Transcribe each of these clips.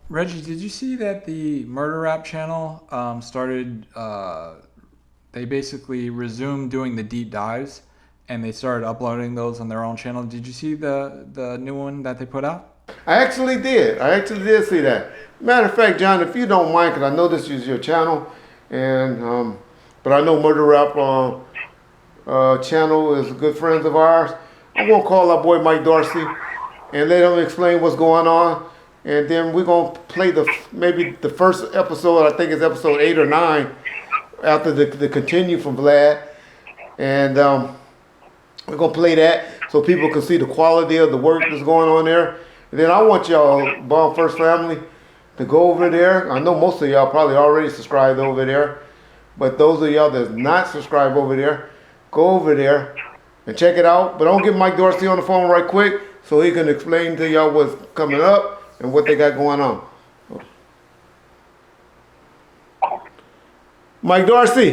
Reggie, did you see that the Murder Rap channel started? They basically resumed doing the deep dives, and they started uploading those on their own channel. Did you see the new one that they put out? I actually did. I actually did see that. Matter of fact, John, if you don't mind, because I know this is your channel, and but I know Murder Rap channel is good friends of ours. I'm gonna call our boy Mike Dorsey and let him explain what's going on, and then we're gonna play maybe the first episode. I think it's episode 8 or 9 after the continue from Vlad, and we're gonna play that so people can see the quality of the work that's going on there. And then I want y'all, Bomb First family, to go over there. I know most of y'all probably already subscribed over there, but those of y'all that's not subscribed over there, go over there and check it out. But I'm gonna get Mike Dorsey on the phone right quick so he can explain to y'all what's coming up and what they got going on. Mike Dorsey.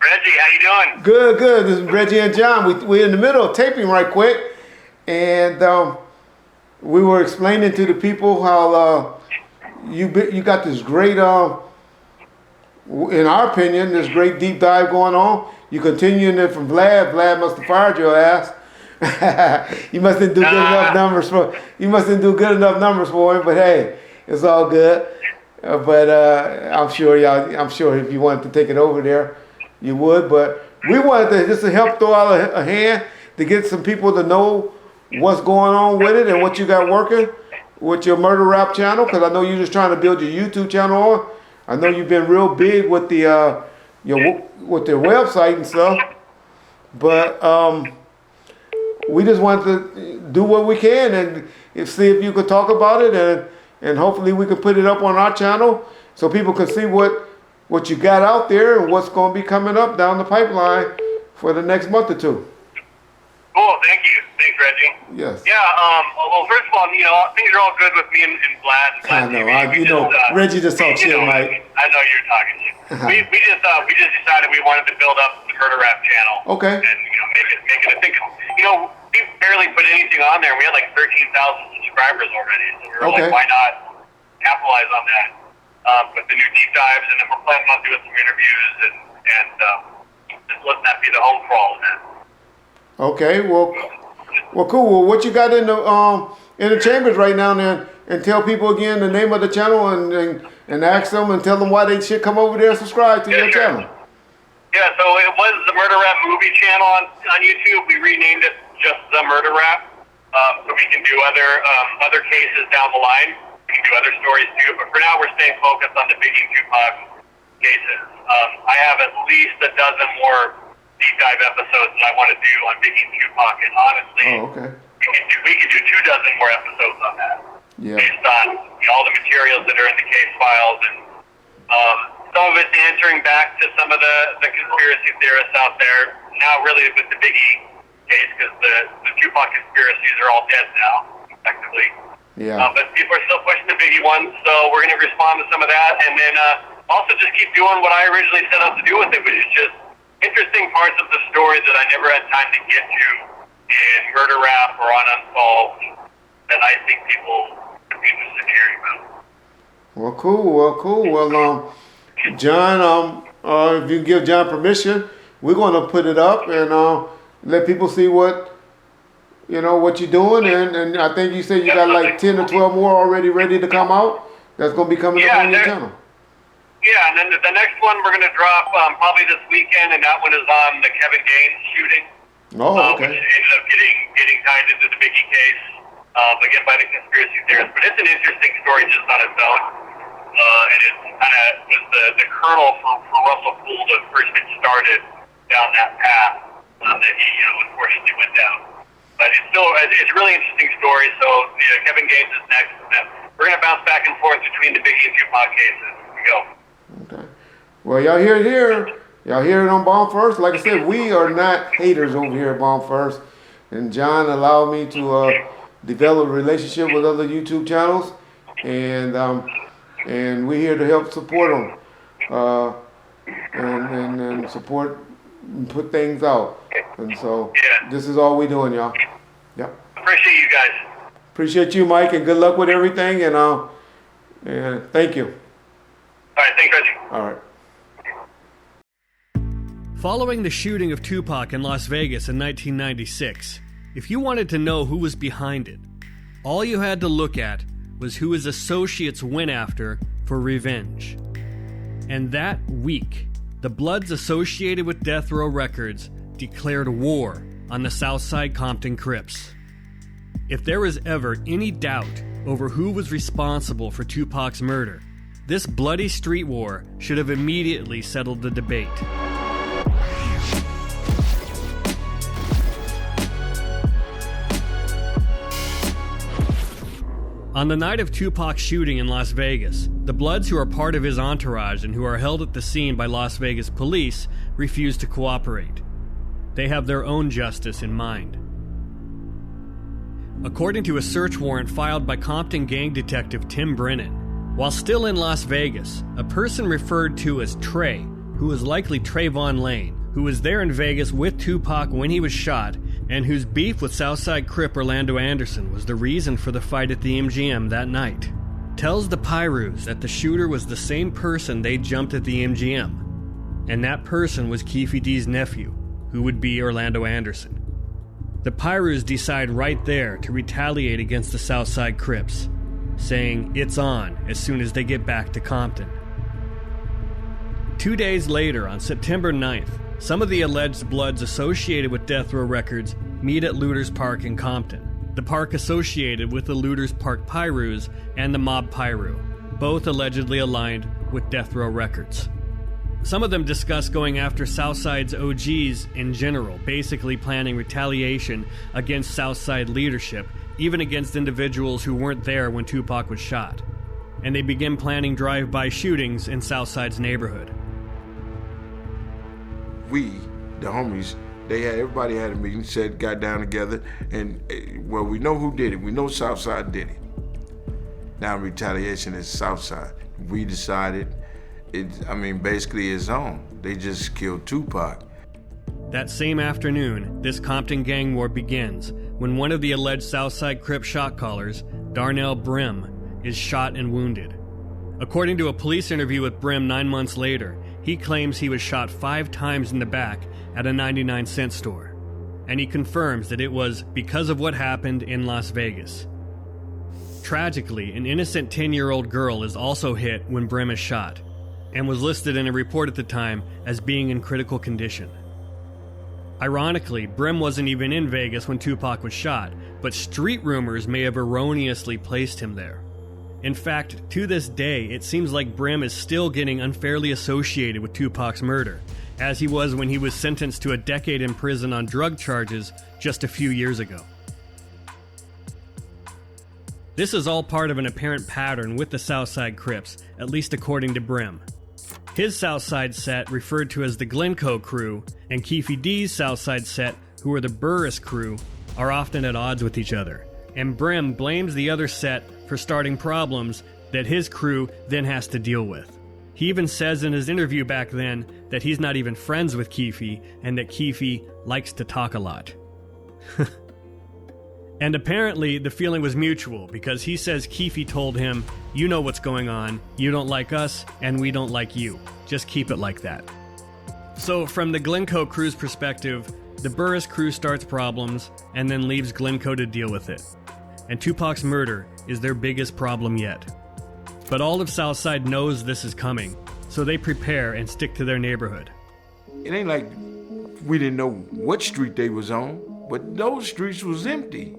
Reggie, how you doing? Good, good. This is Reggie and John. We're in the middle of taping right quick, and we were explaining to the people how you got this great, in our opinion, this great deep dive going on. You continuing it from Vlad. Vlad must have fired your ass. You mustn't do good enough numbers for. You mustn't do good enough numbers for him. But hey, it's all good. But I'm sure y'all. I'm sure if you wanted to take it over there, you would. But we wanted to just to help throw out a hand to get some people to know what's going on with it and what you got working with your Murder Rap channel. Because I know you're just trying to build your YouTube channel on. I know you've been real big with the with their website and stuff. But we just want to do what we can and see if you could talk about it, and hopefully we can put it up on our channel so people can see what you got out there and what's going to be coming up down the pipeline for the next month or two. Cool, thank you. Thanks, Reggie. Yes. Yeah, well, first of all, things are all good with me and Vlad. I know, Reggie just talks shit, Mike. I know you're talking shit. we just decided we wanted to build up the Murder Rap channel. Okay. And, make it a thing. We barely put anything on there. We had like 13,000 subscribers already. So we were like, why not capitalize on that with the new deep dives? And then we're planning on doing some interviews and just letting that be the home for all of that. Okay, well, cool. Well, what you got in the chambers right now, then, and tell people again the name of the channel and ask them and tell them why they should come over there and subscribe to your channel. Yeah, so it was the Murder Rap movie channel on YouTube. We renamed it just the Murder Rap, so we can do other cases down the line. We can do other stories too, but for now we're staying focused on the Biggie and Tupac cases. I have at least a dozen more deep dive episodes that I want to do on Biggie and Tupac, and honestly, we could do 24 more episodes on that, based on all the materials that are in the case files, and some of it's answering back to some of the conspiracy theorists out there. Now, really, with the Biggie case, because the Tupac conspiracies are all dead now, effectively. Yeah. But people are still pushing the Biggie ones, so we're going to respond to some of that, and then also just keep doing what I originally set out to do with it, which is just interesting parts of the story that I never had time to get to in Murder Rap or on Unsolved that I think people would be interested in hearing about. Well, cool. Well, John, if you give John permission, we're going to put it up and let people see what you're doing. And I think you said you got like 10 or 12 more already ready to come out. That's going to be coming up on your channel. Yeah, and then the next one we're going to drop probably this weekend, and that one is on the Kevin Gaines shooting. Which ended up getting tied into the Biggie case, again by the conspiracy theorists. But it's an interesting story just on its own, and it kind of was the kernel for Russell Poole to first get started down that path that he unfortunately went down. But it's a really interesting story. So Kevin Gaines is next, and then we're going to bounce back and forth between the Biggie and Tupac cases. Here we go. Okay. Well, y'all hear it here. Y'all hear it on Bomb First. Like I said, we are not haters over here at Bomb First. And John allowed me to develop a relationship with other YouTube channels, and we're here to help support them, and support and put things out. And so this is all we're doing, y'all. Yep. Appreciate you guys. Appreciate you, Mike, and good luck with everything. And thank you. All right, thanks, Reggie. All right. Following the shooting of Tupac in Las Vegas in 1996, if you wanted to know who was behind it, all you had to look at was who his associates went after for revenge. And that week, the Bloods associated with Death Row Records declared war on the Southside Compton Crips. If there was ever any doubt over who was responsible for Tupac's murder, this bloody street war should have immediately settled the debate. On the night of Tupac's shooting in Las Vegas, the Bloods who are part of his entourage and who are held at the scene by Las Vegas police refuse to cooperate. They have their own justice in mind. According to a search warrant filed by Compton gang detective Tim Brennan, while still in Las Vegas, a person referred to as Trey, who was likely Trayvon Lane, who was there in Vegas with Tupac when he was shot, and whose beef with Southside Crip Orlando Anderson was the reason for the fight at the MGM that night, tells the Pyrus that the shooter was the same person they jumped at the MGM, and that person was Keefe D's nephew, who would be Orlando Anderson. The Pyrus decide right there to retaliate against the Southside Crips, saying it's on as soon as they get back to Compton. 2 days later, on September 9th, some of the alleged Bloods associated with Death Row Records meet at Looters Park in Compton, the park associated with the Looters Park Pyrus and the Mob Pyru, both allegedly aligned with Death Row Records. Some of them discuss going after Southside's OGs in general, basically planning retaliation against Southside leadership, even against individuals who weren't there when Tupac was shot. And they begin planning drive-by shootings in Southside's neighborhood. We, the homies, everybody had a meeting, got down together, and we know who did it. We know Southside did it. Now retaliation is Southside. We decided basically it's on. They just killed Tupac. That same afternoon, this Compton gang war begins when one of the alleged Southside Crip shot callers, Darnell Brim, is shot and wounded. According to a police interview with Brim 9 months later, he claims he was shot 5 times in the back at a 99-cent store. And he confirms that it was because of what happened in Las Vegas. Tragically, an innocent 10-year-old girl is also hit when Brim is shot, and was listed in a report at the time as being in critical condition. Ironically, Brim wasn't even in Vegas when Tupac was shot, but street rumors may have erroneously placed him there. In fact, to this day, it seems like Brim is still getting unfairly associated with Tupac's murder, as he was when he was sentenced to a decade in prison on drug charges just a few years ago. This is all part of an apparent pattern with the Southside Crips, at least according to Brim. His Southside set, referred to as the Glencoe crew, and Keefe D's Southside set, who are the Burris crew, are often at odds with each other, and Brim blames the other set for starting problems that his crew then has to deal with. He even says in his interview back then that he's not even friends with Keefe, and that Keefe likes to talk a lot. And apparently the feeling was mutual, because he says Keefe told him, "You know what's going on, you don't like us, and we don't like you. Just keep it like that." So from the Glencoe crew's perspective, the Burris crew starts problems, and then leaves Glencoe to deal with it. And Tupac's murder is their biggest problem yet. But all of Southside knows this is coming, so they prepare and stick to their neighborhood. It ain't like we didn't know what street they was on, but those streets was empty.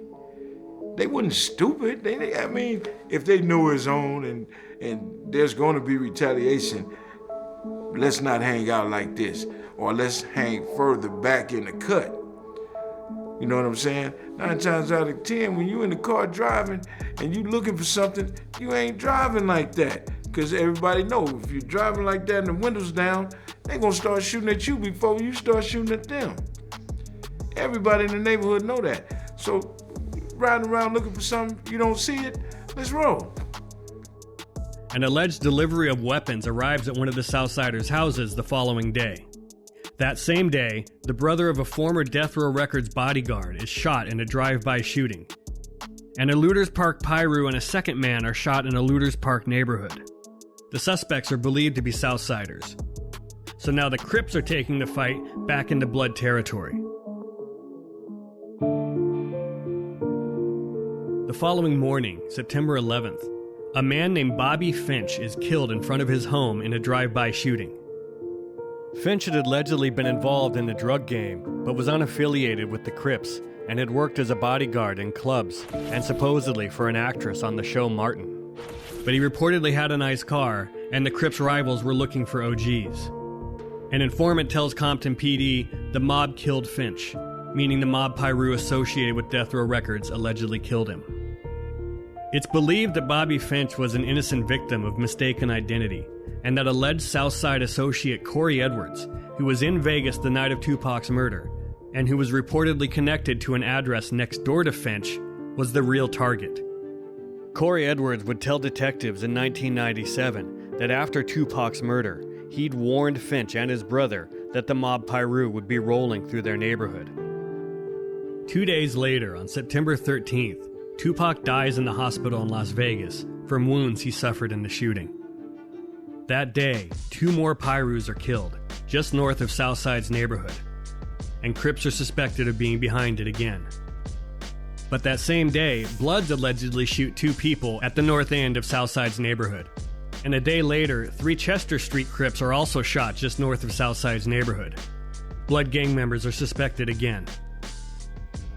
They wasn't stupid. If they knew his own and there's going to be retaliation, let's not hang out like this, or let's hang further back in the cut. You know what I'm saying? 9 times out of 10, when you in the car driving and you looking for something, you ain't driving like that. Because everybody know if you're driving like that and the windows down, they gonna start shooting at you before you start shooting at them. Everybody in the neighborhood know that. So riding around looking for something, you don't see it, let's roll. An alleged delivery of weapons arrives at one of the Southsiders' houses the following day. That same day, the brother of a former Death Row Records bodyguard is shot in a drive-by shooting. and a Looters Park Pyru and a second man are shot in a Looters Park neighborhood. The suspects are believed to be Southsiders. So now the Crips are taking the fight back into Blood territory. The following morning, September 11th, a man named Bobby Finch is killed in front of his home in a drive-by shooting. Finch had allegedly been involved in the drug game, but was unaffiliated with the Crips and had worked as a bodyguard in clubs and supposedly for an actress on the show Martin. But he reportedly had a nice car, and the Crips rivals were looking for OGs. An informant tells Compton PD the mob killed Finch, meaning the mob Pyru associated with Death Row Records allegedly killed him. It's believed that Bobby Finch was an innocent victim of mistaken identity, and that alleged Southside associate Corey Edwards, who was in Vegas the night of Tupac's murder, and who was reportedly connected to an address next door to Finch, was the real target. Corey Edwards would tell detectives in 1997 that after Tupac's murder, he'd warned Finch and his brother that the mob Pyru would be rolling through their neighborhood. 2 days later, on September 13th, Tupac dies in the hospital in Las Vegas from wounds he suffered in the shooting. That day, 2 more Pyrus are killed, just north of Southside's neighborhood, and Crips are suspected of being behind it again. But that same day, Bloods allegedly shoot 2 people at the north end of Southside's neighborhood. And a day later, 3 Chester Street Crips are also shot just north of Southside's neighborhood. Blood gang members are suspected again.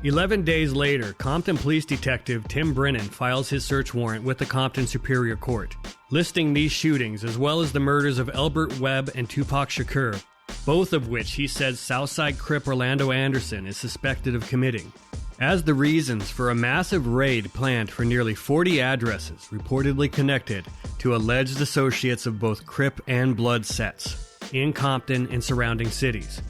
11 days later, Compton Police Detective Tim Brennan files his search warrant with the Compton Superior Court, listing these shootings as well as the murders of Elbert Webb and Tupac Shakur, both of which he says Southside Crip Orlando Anderson is suspected of committing, as the reasons for a massive raid planned for nearly 40 addresses reportedly connected to alleged associates of both Crip and Blood sets in Compton and surrounding cities,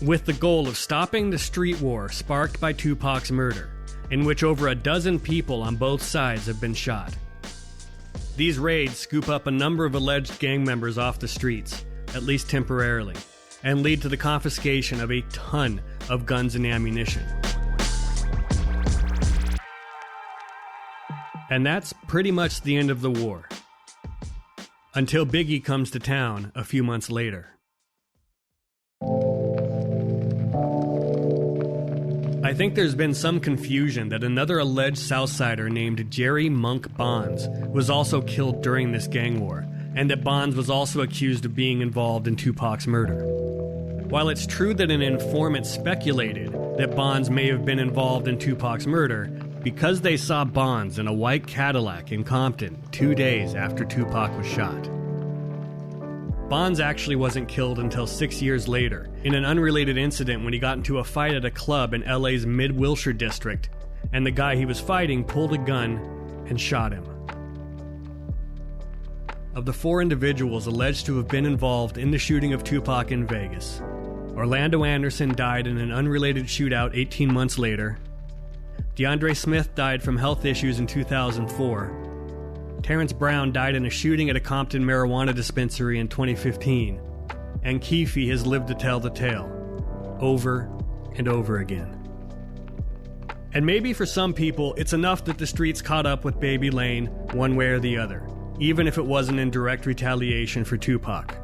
with the goal of stopping the street war sparked by Tupac's murder, in which over a dozen people on both sides have been shot. These raids scoop up a number of alleged gang members off the streets, at least temporarily, and lead to the confiscation of a ton of guns and ammunition. And that's pretty much the end of the war. Until Biggie comes to town a few months later. I think there's been some confusion that another alleged Southsider named Jerry Monk Bonds was also killed during this gang war, and that Bonds was also accused of being involved in Tupac's murder. While it's true that an informant speculated that Bonds may have been involved in Tupac's murder, because they saw Bonds in a white Cadillac in Compton 2 days after Tupac was shot. Bonds actually wasn't killed until 6 years later, in an unrelated incident when he got into a fight at a club in LA's Mid-Wilshire district, and the guy he was fighting pulled a gun and shot him. Of the 4 individuals alleged to have been involved in the shooting of Tupac in Vegas, Orlando Anderson died in an unrelated shootout 18 months later, DeAndre Smith died from health issues in 2004, Terrence Brown died in a shooting at a Compton marijuana dispensary in 2015, and Keefe has lived to tell the tale, over and over again. And maybe for some people, it's enough that the streets caught up with Baby Lane one way or the other, even if it wasn't in direct retaliation for Tupac.